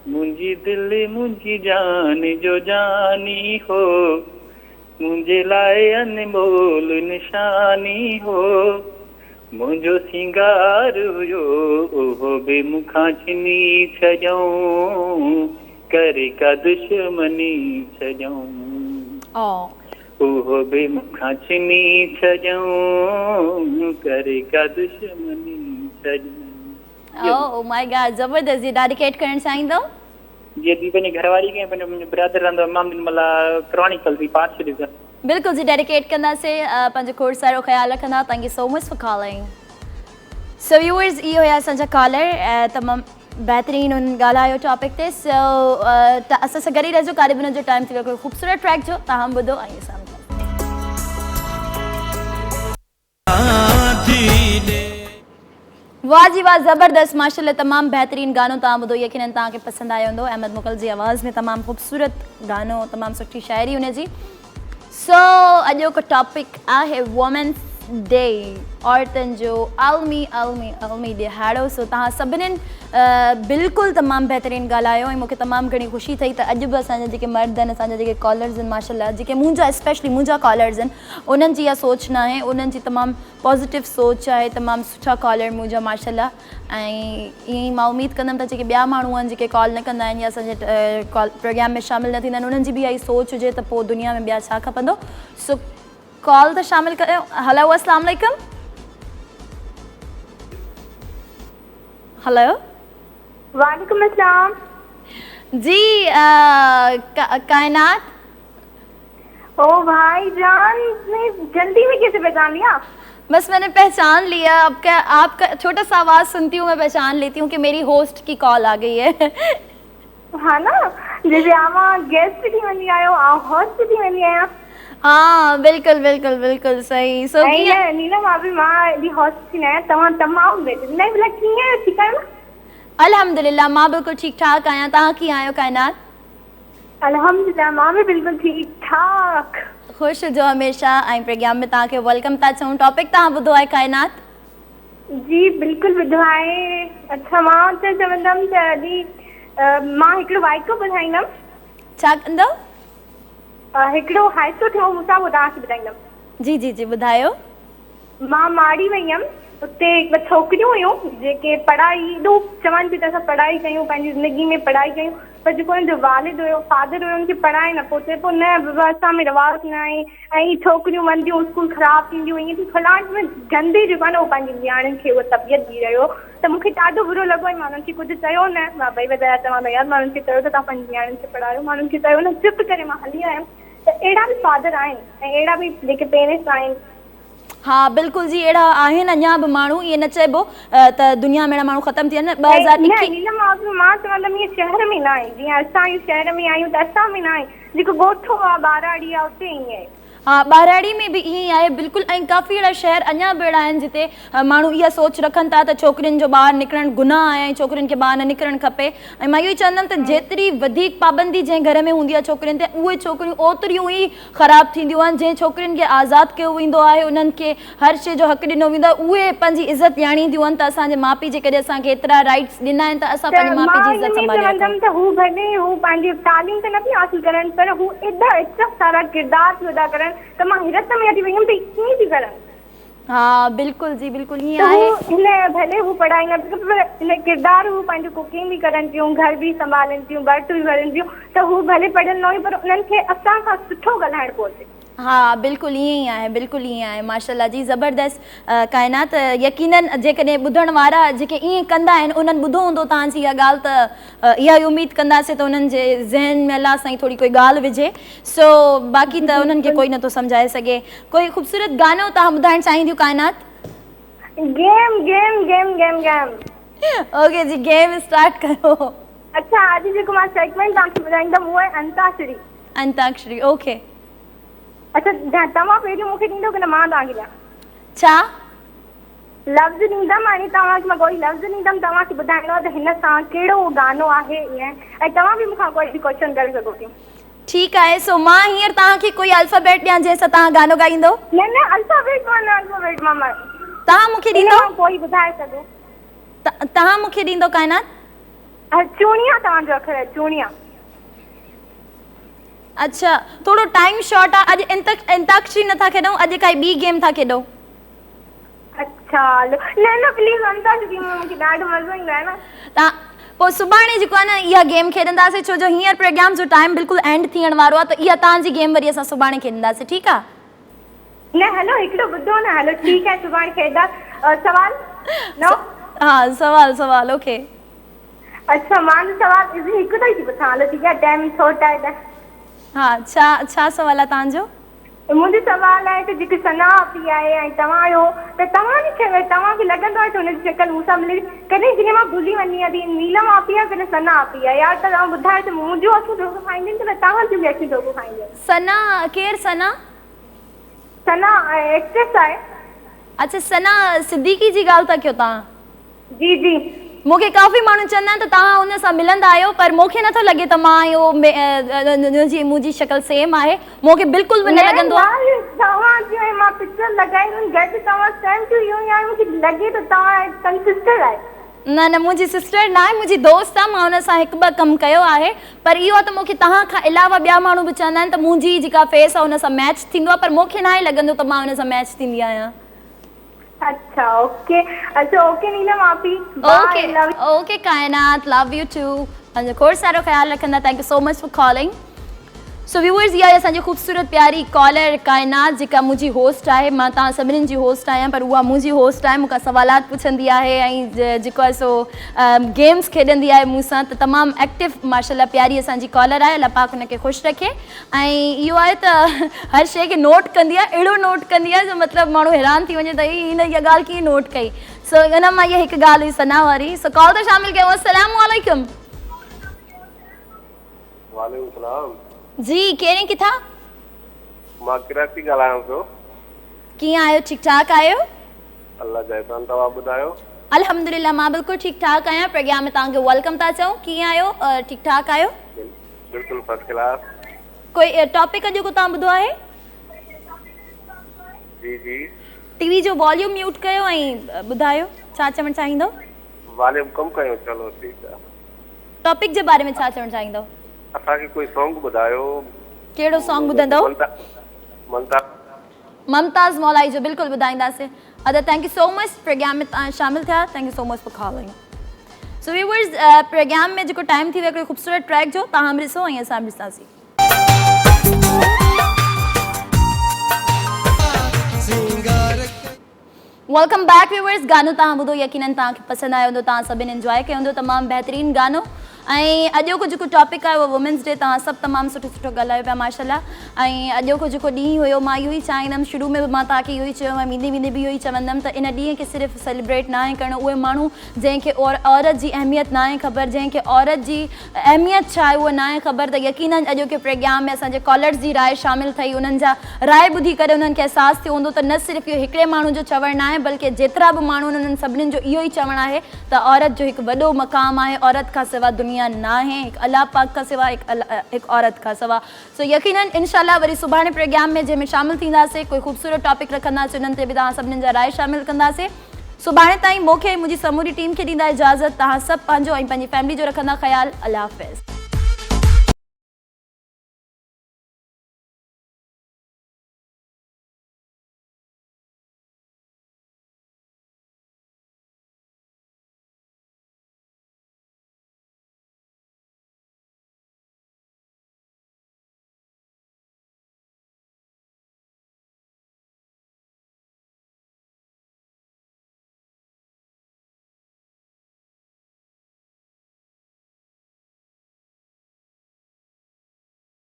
मुंहिंजी दिलि मुंहिंजी जान जो जानी हो, मुंहिंजे लाइ अनमोल निशानी हो, मुंहिंजो सिंगार हुयो उहो बि मूंखां छिनी छॾियऊं, करे का दुश्मनी छॾियऊं, उहो बि मूंखां छिनी छॾियऊं, करे का दुश्मनी छॾियऊं। ओह माय गॉड, ज़बरदस्त। जी डेडिकेट करणु चाहींदव? जी दी, पंहिंजी घरवारी खे, पंहिंजो ब्रदर रहंदो इमाम मला क्रॉनिकल थी पाठ छॾी सर। बिल्कुलु जी, डेडिकेट कंदासीं। पंहिंजो खोड़ सारो ख़्यालु रखंदा। Thank you so much for calling. So viewers, इहो हुया असांजा कॉलर, तमामु बहितरीनु हुन ॻाल्हायो टॉपिक ते। सो असां सां गॾु ई रहिजो, काॾे बि जो टाइम थी वियो, कोई ख़ूबसूरत ट्रैक जो तव्हां ॿुधो ऐं असां वाह जी वाह, ज़बरदस्त, माशाल्लाह, तमामु बहितरीनु गानो तव्हां ॿुधो। यकीनन तव्हांखे पसंदि आयो हूंदो। अहमद मुग़ल जी आवाज़ में तमामु ख़ूबसूरत गानो, तमामु सुठी शाइरी हुनजी। सो अॼु को टॉपिक आहे वुमेन्स डे, औरतुनि जो आलमी आलमी आलमी ॾिहाड़ो। सो तव्हां सभिनीनि बिल्कुलु तमामु बहितरीनु ॻाल्हायो ऐं मूंखे तमामु घणी ख़ुशी थी त अॼु बि असांजा जेके मर्द आहिनि, असांजा जेके कॉलर्स आहिनि, माशाल्लाह, जेके मुंहिंजा स्पेशली मुंहिंजा कॉलर्स आहिनि, उन्हनि जी इहा सोच न आहे, उन्हनि जी तमामु पॉज़िटिव सोच आहे, तमामु सुठा कॉलर मुंहिंजा माशाल्लाह। ऐं ईअं ई मां उमेदु कंदमि त जेके ॿिया माण्हू आहिनि जेके कॉल न कंदा आहिनि या असांजे प्रोग्राम में शामिलु न थींदा आहिनि, उन्हनि जी बि इहा सोच हुजे त पोइ दुनिया में ॿिया छा खपंदो। सो कॉल त शामिलु कयो। हलो, अस्सलाम वालेकुम। हेलो, वालेकुम अस्सलाम। जी कायनात। ओ भाईजान, इतनी जल्दी में कैसे पहचान लिया? बस मैंने पहचान लिया। आपका छोटा सा आवाज सुनती हूँ मैं पहचान लेती हूँ कि मेरी होस्ट की कॉल आ गई है। हाँ ना, जैसे आवा गेस्ट थी वनी आयो, आ होस्ट थी वनी आया। हाँ बिल्कुल बिल्कुल बिल्कुल सही। सो नहीं नीलम अभी मां दी होस्ट थी ना, तमाम बेटे नहीं बोला की है, ठीक है ना? अल्हम्दुलिल्लाह मां बिल्कुल ठीक ठाक आया। तहां की आयो कायनात? अल्हम्दुलिल्लाह मां भी बिल्कुल ठीक ठाक। खुश जो हमेशा ऐं प्रोग्राम में तव्हांखे वेलकम था चऊं। टॉपिक तव्हां ॿुधो आहे कायनात? जी बिल्कुल ॿुधो आहे। अच्छा मां त चवंदमि त अॼु मां हिकिड़ो वाइको ॿुधाईंदमि। छा कंदव? हिकिड़ो हादसो थियो मूंसां, उहो तव्हांखे ॿुधाईंदमि। जी जी जी ॿुधायो। मां माड़ी वई हुयमि, उते ॿ छोकिरियूं हुयूं जेके पढ़ाई एॾो चवनि पियूं त असां पढ़ाई कयूं, पंहिंजी ज़िंदगी में पढ़ाई कयूं, पर जेको हुनजो वालिद हुयो, फादर हुयो, हुनखे पढ़ाए न पोइ चए पोइ न बाबा असां में रवाज़ न आहे, ऐं छोकिरियूं वंदियूं स्कूल ख़राबु थींदियूं, ईअं थी फलाण में गंदी जेको आहे न उहो पंहिंजी नियाणियुनि खे उहा तबियत ॾी रहियो। त मूंखे ॾाढो बुरो लॻो ऐं मां हुननि खे कुझु चयो न। मां भई वधाया चवां भई यार मां हुननि खे चयो त तव्हां पंहिंजी नियाणियुनि खे पढ़ायो, मां हुननि खे चयो न, चुप करे मां हली आयमि। त अहिड़ा बि फादर आहिनि ऐं अहिड़ा बि जेके पेरेंट्स आहिनि। हाँ बिल्कुल जी, अहिड़ा आहिनि अञा बि माण्हू। ईअं न चइबो त दुनिया में अहिड़ा माण्हू ख़तम थी वञनि। 2021 मां चवंदमि इहे शहर में न आहे, जीअं असां शहर में आहियूं त असां में न आहे, जेको ॻोठो आहे ॿाराड़ी आहे उते ईअं आहे। हाँ ॿाराड़ी में भी ईअं ई आहे बिल्कुल। ऐं काफ़ी अहिड़ा शहर अञा बि अहिड़ा आहिनि जिते माण्हू इहा सोच रखनि था त छोकिरियुनि जो ॿाहिरि निकिरणु गुनाह आहे ऐं छोकिरियुनि खे ॿाहिरि न निकिरणु खपे। ऐं मां इहो ई चवंदमि त जेतिरी वधीक पाबंदी जंहिं घर में हूंदी आहे छोकिरियुनि ते, उहे छोकिरियूं ओतिरियूं ई ख़राबु थींदियूं आहिनि। जंहिं छोकिरियुनि खे आज़ादु कयो वेंदो आहे, उन्हनि खे हर शइ जो हक़ ॾिनो वेंदो आहे, उहे पंहिंजी इज़त ॼाणींदियूं आहिनि। त असांजे माउ पीउ जेकॾहिं असांखे एतिरा राइट्स ॾिना आहिनि त असां पंहिंजे माउ पीउ जी इज़त संभाले रखूं। त हू भले हू पंहिंजी तालीम त नथी हासिल करनि, पर हू एॾा सारा किरदार थी अदा करनि त मां हैरत में अची वई हुयमि त कीअं थी करनि। हाँ बिल्कुल जी बिल्कुल ईअं आहे। हिन भले हू पढ़ाई न हिन किरदार हू पंहिंजो कुकिंग भी करनि थियूं, घर भी संभालनि थियूं, बर्त भी भरनि थियूं, त हू भले पढ़ियल न हुई पर उन्हनि खे असां खां सुठो ॻाल्हाइणु पवंदो। हाँ बिल्कुल ईअं ई आहे, बिल्कुल ईअं आहे। माशाल्लाह जी ज़बरदस्त। कायनात यकीनन जेकॾहिं ॿुधण वारा जेके ईअं कंदा आहिनि उन्हनि ॿुधो हूंदो तव्हांजी इहा ॻाल्हि, त इहा ई उमेद कंदासीं त उन्हनि जे ज़हन में अलाह साईं थोरी कोई ॻाल्हि विझे। सो बाक़ी त उन्हनि खे कोई नथो सम्झाए सघे। कोई ख़ूबसूरत गानो तव्हां ॿुधाइणु चाहींदियूं Kainat? Game game game game game. Okay जी, गेम स्टार्ट करो। अच्छा अॼु जेको मां सेगमेंट तव्हांखे ॿुधाईंदमि उहो आहे अंताक्षरी। अंताक्षरी ओके। अच्छा तव्हां पहिरियों मूंखे ॾींदो की न मां तव्हांखे ॾियां? छा लफ़्ज़ ॾींदमि, हाणे तव्हांखे मां कोई लफ़्ज़ ॾींदमि, तव्हांखे ॿुधाइणो आहे त हिन सां कहिड़ो गानो आहे ईअं, ऐं तव्हां बि मूंखां कोई बि क्वेश्चन करे सघो थियूं। ठीकु आहे। सो मां हींअर तव्हांखे कोई अल्फ़ाबेट ॾियां जंहिंसां तव्हां गानो ॻाईंदो? न न अल्फ़ाबेट मां न, अल्फ़ाबेट मां तव्हां मूंखे ॾींदो? कोई ॿुधाए सघो। तव्हां मूंखे ॾींदो कायनात? चूड़िया तव्हांजो अखर आहे, चूड़िया। अच्छा थोड़ो टाइम शॉर्ट आहे। अॼु अंताक्षरी नथा खेॾूं, अॼु काई ॿी गेम था खेॾो? अच्छा हलो न न प्लीज़ अंताक्षरी में मूंखे ॾाढो मज़ो ईंदो आहे न। तव्हां पोइ सुभाणे जेको आहे न इहा गेम खेॾंदासीं, छो जो हींअर प्रोग्राम जो टाइम बिल्कुलु एंड थियण वारो आहे, त इहा तव्हांजी गेम वरी असां सुभाणे खेॾंदासीं, ठीकु आहे? न हलो हिकिड़ो ॿुधो न, हलो ठीकु आहे सुभाणे खेॾंदा। सवाल नो? हाँ सवाल ओके। अच्छा मां सवाल हिकु त ई थी पुछां, हलो ठीकु आहे, टाइम शॉर्ट आहे त। हाँ छा सवाल आहे तव्हांजो? मुंहिंजो सवाल आहे त जेकी सना पी आहे ऐं तव्हां आहियो त तव्हांखे लॻंदो आहे त हुनजी शकल मूंसां मिले? कॾहिं जीअं मां भुली वञी आहियां नीलम आपी आहे कॾहिं सना आपी आहे, यार त तव्हां ॿुधायो त मुंहिंजो अखियूं धोखो खाईंदियूं त तव्हांजूं बि अखियूं धोखो खाईंदियूं। सना केरु? सना एक्ट्रेस आहे। अच्छा सना सिद्दीकी जी ॻाल्हि था कयो तव्हां? जी जी। मूंखे काफ़ी माण्हू चवंदा आहिनि त तव्हां हुन सां मिलंदा आहियो, पर मूंखे नथो लॻे त मां इहो मुंहिंजी शकल सेम आहे, मूंखे बिल्कुलु बि न लॻंदो आहे। तव्हां मां पिक्चर लॻाई गॾु तव्हां सेम टू यू यार मूंखे लॻे त तव्हां सिस्टर आहे। न मुंहिंजी सिस्टर न आहे, मुंहिंजी दोस्त आहे, मां हुन सां हिकु ॿ कमु कयो आहे, पर इहो आहे त मूंखे तव्हां खां अलावा ॿिया माण्हू बि चवंदा आहिनि त मुंहिंजी जेका फेस आहे हुन सां मैच थींदो आहे, पर मूंखे न लॻंदो त मां हुन सां मैच थींदी आहियां। अच्छा ओके नीलम आपी। ओके कायनात, लव यू टू। पंहिंजो खोड़ सारो ख़्यालु रखंदा। Thank you so much for calling. So viewers, इहा असांजी ख़ूबसूरत प्यारी कॉलर काइनात जेका मुंहिंजी होस्ट आहे। मां तव्हां सभिनीनि जी होस्ट आहियां, पर उहा मुंहिंजी होस्ट आहे। मूंखां सवालात पुछंदी आहे ऐं जेको आहे सो गेम्स खेॾंदी आहे मूंसां। त तमामु एक्टिव माशाल्लाह प्यारी असांजी कॉलर आहे। अल्लाह पाक हुनखे ख़ुशि रखे। ऐं इहो आहे त हर शइ खे नोट कंदी आहे, अहिड़ो नोट कंदी आहे जो मतिलबु माण्हू हैरान थी वञे त हिन इहा ॻाल्हि कीअं नोट कई। सो इन मां इहा हिकु ॻाल्हि हुई सना वारी। सो कॉल त शामिल कयो। अस्सलाम वालेकुम। वालेकुम सलाम जी, कहिड़े किथां? मां कराची ॻाल्हायां पियो। कीअं आहियो? ठीकु ठाक आहियो? अल्लाह जा एहसान, तव्हां ॿुधायो? अल्हम्दुलिल्लाह, मां बिल्कुलु ठीकु ठाक आहियां। प्रोग्राम में तव्हांखे वेलकम था चऊं। कीअं आहियो? ठीकु ठाक आहियो? बिल्कुलु फर्स्ट क्लास। कोई टॉपिक अॼु को तव्हां ॿुधो आहे? जी जी। टीवी जो वॉल्यूम म्यूट कयो ऐं ॿुधायो छा चवणु चाहींदो। वॉल्यूम कम कयो। चलो ठीकु आहे। टॉपिक जे बारे में छा चवणु चाहींदो? असांखे कोई सॉन्ग ॿुधायो। कहिड़ो सॉन्ग ॿुधंदव? ममताज़ मौलाई जो बिल्कुलु ॿुधाईंदासीं। अदर thank you so much program में तव्हां शामिल थिया। Thank you so much for calling. So viewers, program में जेको टाइम थी वियो हिकिड़े ख़ूबसूरत ट्रैक जो, तव्हां बि ॾिसो ऐं असां बि ॾिसासीं। Welcome back viewers. गानो तव्हां ॿुधो, यकीनन तव्हांखे पसंदि आयो हूंदो, तव्हां सभिनि इंजॉय कयो हूंदो। तमामु बहितरीनु गानो। ऐं अॼो को जेको टॉपिक आहे उहो वुमेंस डे। तव्हां सभु तमामु सुठो सुठो ॻाल्हायो पिया माशाल्लाह। ऐं अॼो को जेको ॾींहुं हुयो, मां इहो ई चाहींदमि, शुरू में बि मां तव्हांखे इहो ई चयो, ऐं वेंदे वेंदे बि इहो ई चवंदमि त इन ॾींहं खे सिर्फ़ु सेलिब्रेट न आहे करणो। उहे माण्हू जंहिंखे औरत जी अहमियत न आहे ख़बर, जंहिंखे औरत जी अहमियत छा आहे उहा न आहे ख़बर, त यकीनन अॼो के प्रोग्राम में असांजे कॉलर्स जी राय शामिल थी। उन्हनि जा राय ॿुधी करे उन्हनि खे अहसासु थियो हूंदो त न सिर्फ़ु इहो हिकिड़े माण्हू जो चवणु न आहे, बल्कि जेतिरा बि माण्हू उन्हनि सभिनीनि जो इहो ई चवणु आहे त औरत जो हिकु वॾो मक़ाम आहे। औरत खां सवाइ दुनिया न आहे, अल्लाह पाक का सिवा एक औरत का सिवा। सो यकीनन इंशाल्लाह वरी सुभाणे प्रोग्राम में जंहिंमें शामिल थींदासीं, कोई ख़ूबसूरत टॉपिक रखंदासीं, उन्हनि ते बि तव्हां सभिनीनि जा राय शामिल कंदासीं। सुभाणे ताईं मूंखे मुंहिंजी समूरी टीम खे ॾींदा इजाज़त। तव्हां सभु पंहिंजो ऐं पंहिंजी फैमिली जो रखंदा ख़्यालु। अल्लाह हाफ़िज़।